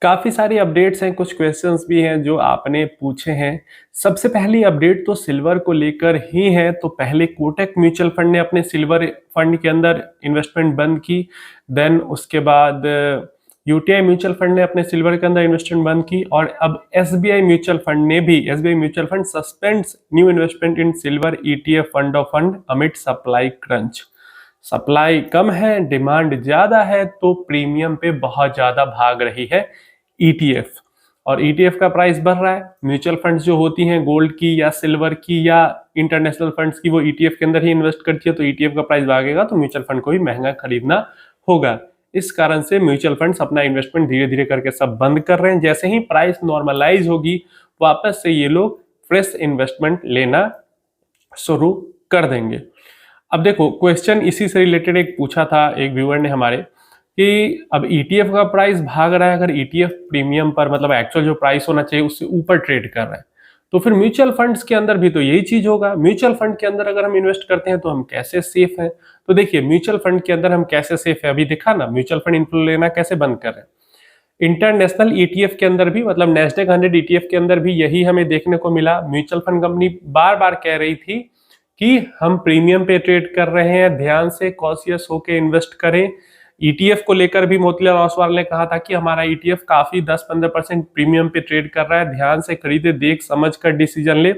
काफ़ी सारी अपडेट्स हैं, कुछ क्वेश्चंस भी हैं जो आपने पूछे हैं। सबसे पहली अपडेट तो सिल्वर को लेकर ही है। तो पहले कोटक म्यूचुअल फंड ने अपने सिल्वर फंड के अंदर इन्वेस्टमेंट बंद की। देन उसके बाद यूटीआई म्यूचुअल फंड ने अपने सिल्वर के अंदर इन्वेस्टमेंट बंद की। और अब एसबीआई म्यूचुअल फंड ने भी mutual fund suspends new investment in silver ETF fund of fund amid supply crunch. Supply कम है, डिमांड ज्यादा है, तो प्रीमियम पे बहुत ज्यादा भाग रही है ईटीएफ। और ईटीएफ का प्राइस बढ़ रहा है। म्यूचुअल फंड्स जो होती हैं गोल्ड की या सिल्वर की या इंटरनेशनल फंड्स की, वो ईटीएफ के अंदर ही इन्वेस्ट करती है, तो ईटीएफ का प्राइस भागेगा तो म्यूचुअल फंड को भी महंगा खरीदना होगा। इस कारण से म्यूचुअल फंड्स अपना इन्वेस्टमेंट धीरे धीरे करके सब बंद कर रहे हैं। जैसे ही प्राइस नॉर्मलाइज होगी, वापस से ये लोग फ्रेश इन्वेस्टमेंट लेना शुरू कर देंगे। अब देखो, क्वेश्चन इसी से रिलेटेड एक पूछा था एक व्यूअर ने हमारे, कि अब ईटीएफ का प्राइस भाग रहा है, अगर ईटीएफ प्रीमियम पर मतलब एक्चुअल जो प्राइस होना चाहिए उससे ऊपर ट्रेड कर रहा है, तो फिर म्यूचुअल फंड्स के अंदर भी तो यही चीज होगा। म्यूचुअल फंड के अंदर अगर हम इन्वेस्ट करते हैं तो हम कैसे सेफ हैं? तो देखिए, म्यूचुअल फंड के अंदर हम कैसे सेफ है, अभी दिखा ना, म्यूचुअल फंड इन्फ्लो लेना कैसे बंद कर रहे हैं। इंटरनेशनल ईटीएफ के अंदर भी, मतलब नेस्डेक 100 ईटीएफ के अंदर भी यही हमें देखने को मिला। म्यूचुअल फंड कंपनी बार बार कह रही थी कि हम प्रीमियम पे ट्रेड कर रहे हैं, ध्यान से कॉशियस होके इन्वेस्ट करें। ईटीएफ को लेकर भी मोतीलाल ओसवाल ने कहा था कि हमारा ईटीएफ काफी 10-15% प्रीमियम पे ट्रेड कर रहा है, ध्यान से खरीदे, देख समझ कर डिसीजन ले।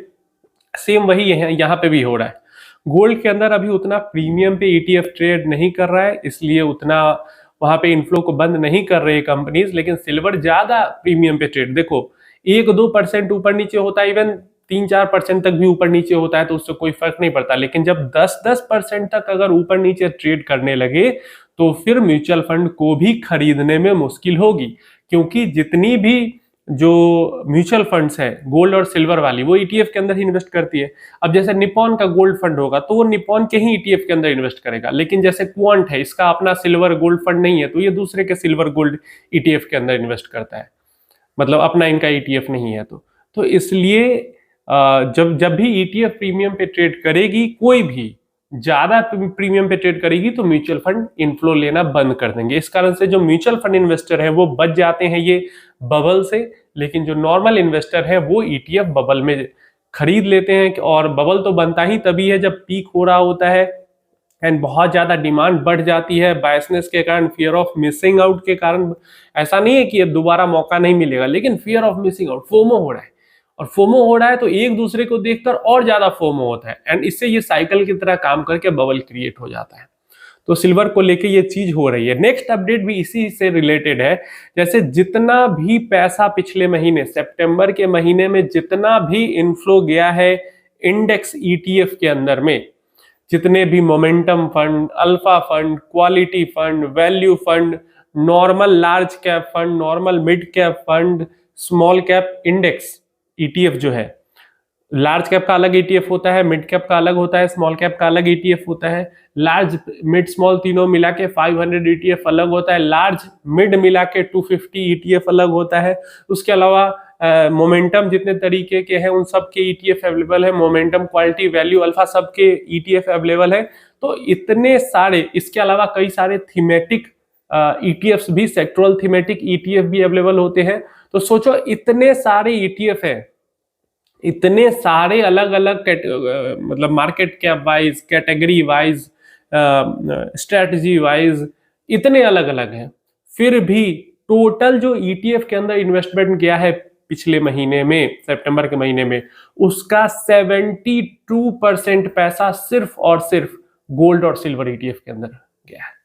सेम वही है, यहाँ पे भी हो रहा है। गोल्ड के अंदर अभी उतना प्रीमियम पे ईटीएफ ट्रेड नहीं कर रहा है, इसलिए उतना वहां पे इनफ्लो को बंद नहीं कर रहे कंपनीज। लेकिन सिल्वर ज्यादा प्रीमियम पे ट्रेड, देखो 1-2% ऊपर नीचे होता है, इवन 3-4% तक भी ऊपर नीचे होता है, तो उससे कोई फर्क नहीं पड़ता। लेकिन जब 10-10% तक अगर ऊपर नीचे ट्रेड करने लगे, तो फिर म्यूचुअल फंड को भी खरीदने में मुश्किल होगी। क्योंकि जितनी भी जो म्यूचुअल फंड्स है गोल्ड और सिल्वर वाली, वो ईटीएफ के अंदर ही इन्वेस्ट करती है। अब जैसे निपॉन का गोल्ड फंड होगा तो वो निपॉन के ही ईटीएफ के अंदर इन्वेस्ट करेगा। लेकिन जैसे क्वांट है, इसका अपना सिल्वर गोल्ड फंड नहीं है, तो ये दूसरे के सिल्वर गोल्ड ईटीएफ के अंदर इन्वेस्ट करता है, मतलब अपना इनका ईटीएफ नहीं है। तो इसलिए जब जब भी ईटीएफ प्रीमियम पे ट्रेड करेगी, कोई भी ज्यादा प्रीमियम पे ट्रेड करेगी, तो म्यूचुअल फंड इनफ्लो लेना बंद कर देंगे। इस कारण से जो म्यूचुअल फंड इन्वेस्टर है वो बच जाते हैं ये बबल से। लेकिन जो नॉर्मल इन्वेस्टर है वो ईटीएफ बबल में खरीद लेते हैं। और बबल तो बनता ही तभी है जब पीक हो रहा होता है एंड बहुत ज्यादा डिमांड बढ़ जाती है, बायसनेस के कारण, फियर ऑफ मिसिंग आउट के कारण। ऐसा नहीं है कि अब दोबारा मौका नहीं मिलेगा, लेकिन fear of missing out, FOMO हो रहा है। और फोमो हो रहा है तो एक दूसरे को देखकर और ज्यादा फोमो होता है, एंड इससे ये साइकिल की तरह काम करके बबल क्रिएट हो जाता है। तो सिल्वर को लेके ये चीज हो रही है। नेक्स्ट अपडेट भी इसी से रिलेटेड है। जैसे जितना भी पैसा पिछले महीने सितंबर के महीने में जितना भी इनफ्लो गया है इंडेक्स ईटीएफ के अंदर में, जितने भी momentum fund, alpha fund, quality fund, value fund, normal large cap fund, normal mid cap fund, small cap index ETF जो है, लार्ज कैप का अलग ईटीएफ होता है, मिड कैप का अलग होता है, स्मॉल कैप का अलग ईटीएफ होता है, लार्ज मिड स्मॉल तीनों मिला के 500 ईटीएफ अलग होता है, लार्ज मिड मिला के 250 ईटीएफ अलग होता है। उसके अलावा मोमेंटम जितने तरीके के हैं उन सब के ईटीएफ अवेलेबल है, मोमेंटम, क्वालिटी, वैल्यू, अल्फा सब के ईटीएफ अवेलेबल है। तो इतने सारे, इसके अलावा कई सारे थीमेटिक ईटीएफ्स भी, सेक्टोरल थीमेटिक ईटीएफ भी अवेलेबल होते हैं। तो सोचो इतने सारे ईटीएफ है, इतने सारे अलग अलग मतलब market cap wise, category wise, strategy wise, इतने अलग अलग हैं। फिर भी टोटल जो ईटीएफ के अंदर इन्वेस्टमेंट गया है पिछले महीने में, सितंबर के महीने में, उसका 72% पैसा सिर्फ और सिर्फ गोल्ड और सिल्वर ईटीएफ के अंदर गया है।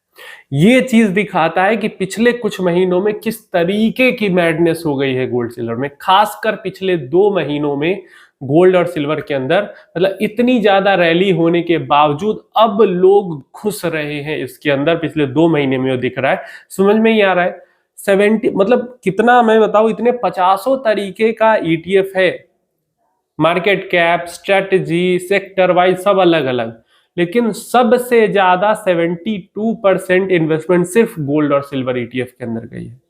ये चीज दिखाता है कि पिछले कुछ महीनों में किस तरीके की मैडनेस हो गई है गोल्ड सिल्वर में। खासकर पिछले 2 महीनों में गोल्ड और सिल्वर के अंदर, मतलब इतनी ज्यादा रैली होने के बावजूद अब लोग घुस रहे हैं इसके अंदर। पिछले 2 महीने में वो दिख रहा है, समझ में ही आ रहा है। 70 मतलब कितना, मैं बताऊं, इतने 50 तरीके का ईटीएफ है, market cap, strategy, sector wise सब अलग अलग, लेकिन सबसे ज्यादा 72% इन्वेस्टमेंट सिर्फ गोल्ड और सिल्वर ईटीएफ के अंदर गई है।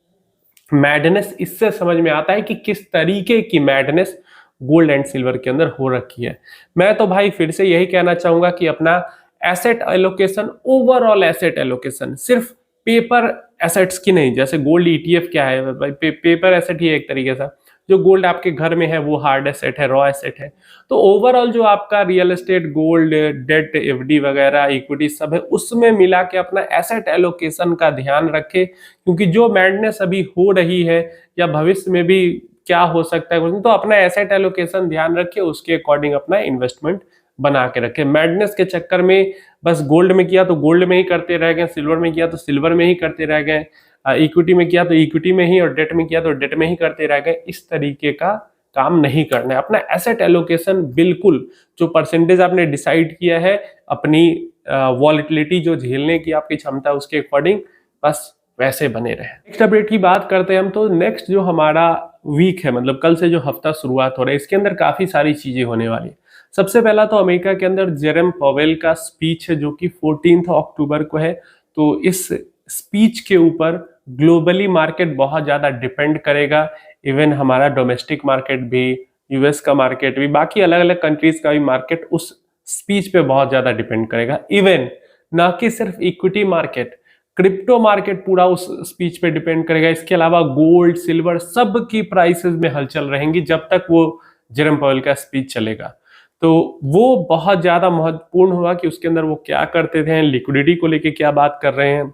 मैडनेस इससे समझ में आता है कि किस तरीके की मैडनेस गोल्ड एंड सिल्वर के अंदर हो रखी है। मैं तो भाई फिर से यही कहना चाहूंगा कि अपना asset allocation, overall asset allocation सिर्फ पेपर एसेट्स की नहीं। जैसे गोल्ड ईटीएफ क्या है भाई, पेपर एसेट ही है एक तरीके से। जो गोल्ड आपके घर में है वो हार्ड एसेट है, रॉ एसेट है। तो ओवरऑल जो आपका real estate, gold, debt, FD वगैरह, इक्विटी सब है, उसमें मिला के अपना एसेट एलोकेशन का ध्यान रखे, क्योंकि जो मैडनेस अभी हो रही है या भविष्य में भी क्या हो सकता है, तो अपना एसेट एलोकेशन ध्यान रखे, उसके अकॉर्डिंग अपना इन्वेस्टमेंट बना के रखे। मैडनेस के चक्कर में बस गोल्ड में किया तो गोल्ड में ही करते रह गए, सिल्वर में किया तो सिल्वर में ही करते रह गए, इक्विटी में किया तो इक्विटी में ही, और डेट में किया तो डेट में ही करते रह गए। इस तरीके का काम नहीं करना है। अपना एसेट एलोकेशन बिल्कुल, जो परसेंटेज आपने डिसाइड किया है अपनी वॉलेटिलिटी जो झेलने की आपकी क्षमता है उसके अकॉर्डिंग बस वैसे बने रहे। नेक्स्ट अपडेट की बात करते हैं हम। तो नेक्स्ट जो हमारा वीक है, मतलब कल से जो हफ्ता शुरुआत हो रहा है, इसके अंदर काफी सारी चीजें होने वाली है। सबसे पहला तो अमेरिका के अंदर जेरेम पॉवेल का स्पीच है जो कि 14 अक्टूबर को है। तो इस स्पीच के ऊपर ग्लोबली मार्केट बहुत ज्यादा डिपेंड करेगा। इवन हमारा डोमेस्टिक मार्केट भी, यूएस का मार्केट भी, बाकी अलग अलग कंट्रीज का भी मार्केट उस स्पीच पे बहुत ज्यादा डिपेंड करेगा। इवन ना कि सिर्फ इक्विटी मार्केट, क्रिप्टो मार्केट पूरा उस स्पीच पे डिपेंड करेगा। इसके अलावा गोल्ड, सिल्वर, सब की प्राइसेस में हलचल रहेंगी जब तक वो जेरम पॉवेल का स्पीच चलेगा। तो वो बहुत ज्यादा महत्वपूर्ण होगा कि उसके अंदर वो क्या करते थे, लिक्विडिटी को लेकर क्या बात कर रहे हैं,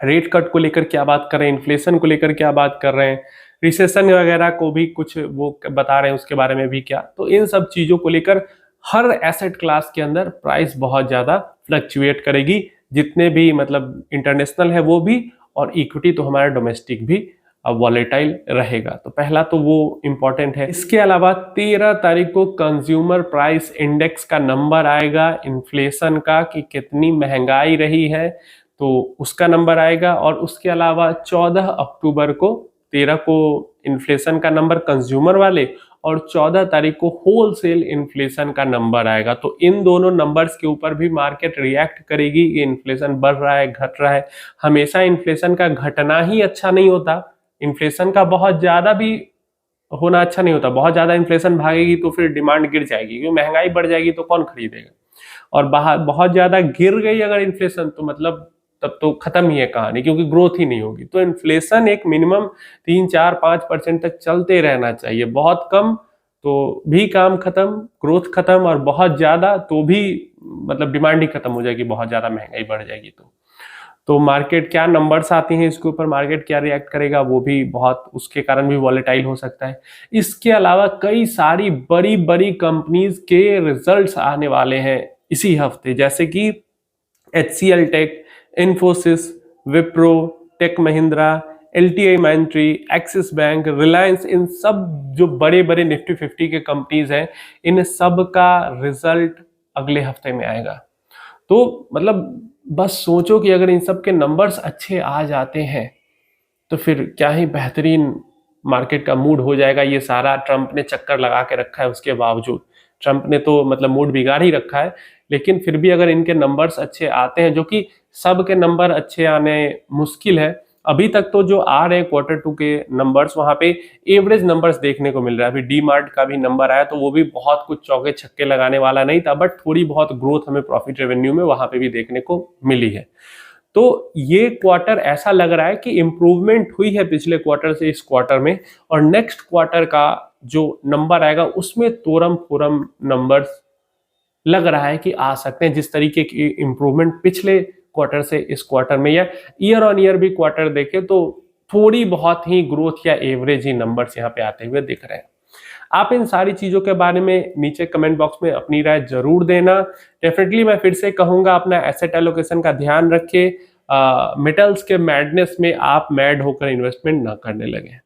रेट कट को लेकर क्या बात कर रहे हैं, इन्फ्लेशन को लेकर क्या बात कर रहे हैं, रिसेशन वगैरह को भी कुछ वो बता रहे हैं, उसके बारे में भी क्या। तो इन सब चीजों को लेकर हर एसेट क्लास के अंदर प्राइस बहुत ज्यादा फ्लक्चुएट करेगी, जितने भी मतलब इंटरनेशनल है वो भी, और इक्विटी तो हमारा डोमेस्टिक भी वॉलेटाइल रहेगा। तो पहला तो वो इंपॉर्टेंट है। इसके अलावा 13 तारीख को कंज्यूमर प्राइस इंडेक्स का नंबर आएगा इन्फ्लेशन का, कि कितनी महंगाई रही है, तो उसका नंबर आएगा। और उसके अलावा 14 अक्टूबर को, 13 को इन्फ्लेशन का नंबर कंज्यूमर वाले, और 14 तारीख को होलसेल इन्फ्लेशन का नंबर आएगा। तो इन दोनों नंबर्स के ऊपर भी मार्केट रिएक्ट करेगी कि इन्फ्लेशन बढ़ रहा है, घट रहा है। हमेशा इन्फ्लेशन का घटना ही अच्छा नहीं होता, इन्फ्लेशन का बहुत ज्यादा भी होना अच्छा नहीं होता। बहुत ज्यादा इन्फ्लेशन भागेगी तो फिर डिमांड गिर जाएगी, क्योंकि महंगाई बढ़ जाएगी तो कौन खरीदेगा। और बहुत ज्यादा गिर गई अगर इन्फ्लेशन, तो मतलब तब तो खत्म ही है कहानी, क्योंकि ग्रोथ ही नहीं होगी। तो इन्फ्लेशन एक मिनिमम 3-4-5% तक चलते रहना चाहिए। बहुत कम तो भी काम खत्म, ग्रोथ खत्म, और बहुत ज्यादा तो भी मतलब डिमांड ही खत्म हो जाएगी, बहुत ज्यादा महंगाई बढ़ जाएगी। तो मार्केट क्या नंबर्स आती हैं इसके ऊपर, मार्केट क्या रिएक्ट करेगा, वो भी बहुत, उसके कारण भी वॉलेटाइल हो सकता है। इसके अलावा कई सारी बड़ी बड़ी कंपनीज के रिजल्ट्स आने वाले हैं इसी हफ्ते, जैसे कि HCL टेक, इन्फोसिस, विप्रो, टेक महिंद्रा, LTI माइंट्री, एक्सिस बैंक, रिलायंस, इन सब जो बड़े बड़े निफ्टी 50 के कंपनीज हैं, इन सब का रिजल्ट अगले हफ्ते में आएगा। तो मतलब बस सोचो कि अगर इन सब के नंबर्स अच्छे आ जाते हैं तो फिर क्या ही बेहतरीन मार्केट का मूड हो जाएगा। ये सारा ट्रंप ने चक्कर लगा के रखा है, उसके बावजूद ट्रंप ने तो मतलब मूड बिगाड़ ही रखा है, लेकिन फिर भी अगर इनके नंबर्स अच्छे आते हैं, जो कि सब के नंबर अच्छे आने मुश्किल है, अभी तक तो जो आ रहे हैं Q2 के नंबर्स, वहां पे एवरेज नंबर्स देखने को मिल रहा है। अभी डी मार्ट का भी नंबर आया तो वो भी बहुत कुछ चौके छक्के लगाने वाला नहीं था, बट थोड़ी बहुत ग्रोथ हमें प्रॉफिट रेवेन्यू में वहां पे भी देखने को मिली है। तो ये क्वार्टर ऐसा लग रहा है कि इंप्रूवमेंट हुई है पिछले क्वार्टर से इस क्वार्टर में, और नेक्स्ट क्वार्टर का जो नंबर आएगा उसमें तोरम फोरम नंबर्स लग रहा है कि आ सकते हैं। जिस तरीके की इंप्रूवमेंट पिछले क्वार्टर से इस क्वार्टर में, या ईयर ऑन ईयर भी क्वार्टर देखें तो थोड़ी बहुत ही ग्रोथ या एवरेज ही नंबर्स यहाँ पे आते हुए दिख रहे हैं। आप इन सारी चीजों के बारे में नीचे कमेंट बॉक्स में अपनी राय जरूर देना। डेफिनेटली मैं फिर से कहूंगा, अपना एसेट एलोकेशन का ध्यान रखें। मेटल्स के मैडनेस में आप मैड होकर इन्वेस्टमेंट ना करने लगे।